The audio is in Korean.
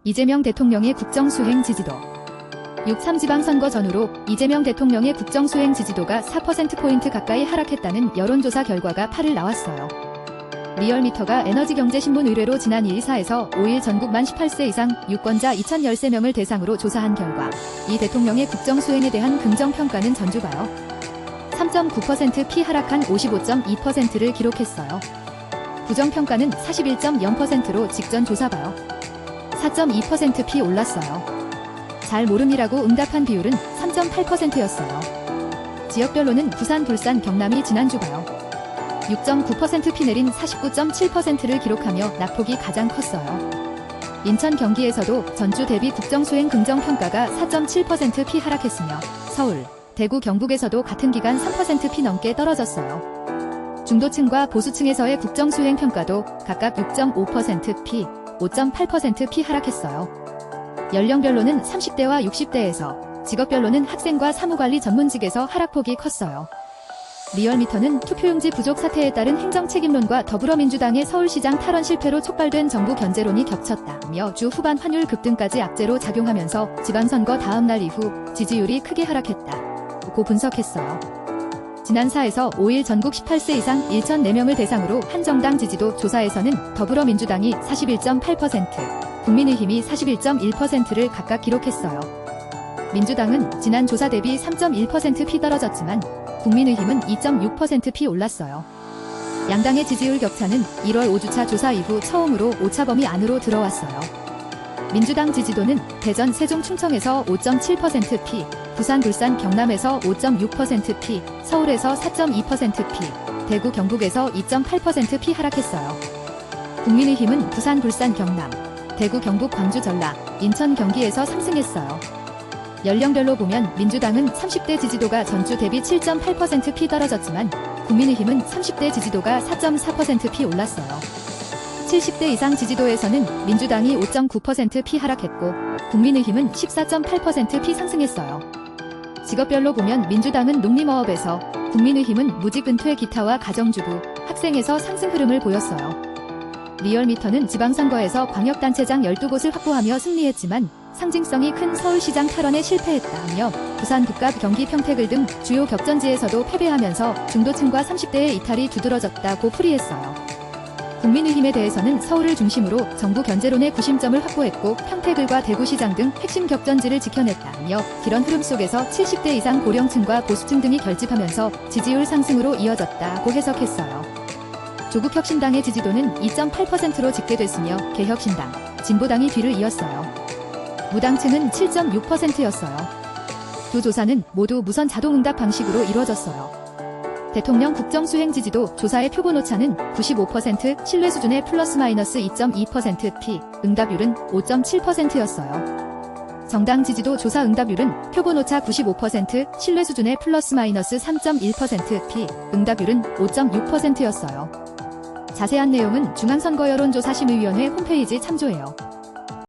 이재명 대통령의 국정수행 지지도. 6.3 지방선거 전후로 이재명 대통령의 국정수행 지지도가 4%포인트 가까이 하락했다는 여론조사 결과가 8일 나왔어요. 리얼미터가 에너지경제신문 의뢰로 지난 1사에서 5일 전국 만 18세 이상 유권자 2013명을 대상으로 조사한 결과 이 대통령의 국정수행에 대한 긍정평가는 전주가요. 3.9% 하락한 55.2%를 기록했어요. 부정평가는 41.0%로 직전 조사봐요. 4.2% 올랐어요. 잘 모름이라고 응답한 비율은 3.8%였어요. 지역별로는 부산, 울산, 경남이 지난주가요. 6.9% 내린 49.7%를 기록하며 낙폭이 가장 컸어요. 인천, 경기에서도 전주 대비 국정수행 긍정평가가 4.7% 하락했으며 서울, 대구, 경북에서도 같은 기간 3% 넘게 떨어졌어요. 중도층과 보수층에서의 국정수행 평가도 각각 6.5% 5.8% 하락했어요. 연령별로는 30대와 60대에서, 직업별로는 학생과 사무관리 전문직에서 하락폭이 컸어요. 리얼미터는 투표용지 부족 사태에 따른 행정책임론과 더불어민주당의 서울시장 탈원 실패로 촉발된 정부 견제론이 겹쳤다며 주 후반 환율 급등까지 악재로 작용하면서 지방선거 다음날 이후 지지율이 크게 하락했다고 분석했어요. 지난 4에서 5일 전국 18세 이상 1,004명을 대상으로 한 정당 지지도 조사에서는 더불어민주당이 41.8%, 국민의힘이 41.1%를 각각 기록했어요. 민주당은 지난 조사 대비 3.1% 떨어졌지만 국민의힘은 2.6% 올랐어요. 양당의 지지율 격차는 1월 5주차 조사 이후 처음으로 오차범위 안으로 들어왔어요. 민주당 지지도는 대전, 세종, 충청에서 5.7%, 부산, 울산, 경남에서 5.6%, 서울에서 4.2%, 대구, 경북에서 2.8% 하락했어요. 국민의힘은 부산, 울산, 경남, 대구, 경북, 광주, 전라, 인천, 경기에서 상승했어요. 연령별로 보면 민주당은 30대 지지도가 전주 대비 7.8% 떨어졌지만 국민의힘은 30대 지지도가 4.4% 올랐어요. 70대 이상 지지도에서는 민주당이 5.9% 하락했고 국민의힘은 14.8% 상승했어요. 직업별로 보면 민주당은 농림어업에서, 국민의힘은 무직, 은퇴, 기타와 가정주부, 학생에서 상승 흐름을 보였어요. 리얼미터는 지방선거에서 광역단체장 12곳을 확보하며 승리했지만 상징성이 큰 서울시장 탈원에 실패했다며 부산, 북갑, 경기, 평택을 등 주요 격전지에서도 패배하면서 중도층과 30대의 이탈이 두드러졌다고 풀이했어요. 국민의힘에 대해서는 서울을 중심으로 정부 견제론의 구심점을 확보했고 평택을과 대구시장 등 핵심 격전지를 지켜냈다며 이런 흐름 속에서 70대 이상 고령층과 보수층 등이 결집하면서 지지율 상승으로 이어졌다고 해석했어요. 조국혁신당의 지지도는 2.8%로 집계됐으며 개혁신당, 진보당이 뒤를 이었어요. 무당층은 7.6%였어요. 두 조사는 모두 무선 자동응답 방식으로 이루어졌어요. 대통령 국정수행 지지도 조사의 표본 오차는 95%, 신뢰 수준의 플러스 마이너스 2.2%, 응답률은 5.7%였어요. 정당 지지도 조사 응답률은 표본 오차 95%, 신뢰 수준의 플러스 마이너스 3.1%, 응답률은 5.6%였어요. 자세한 내용은 중앙선거여론조사심의위원회 홈페이지 참조해요.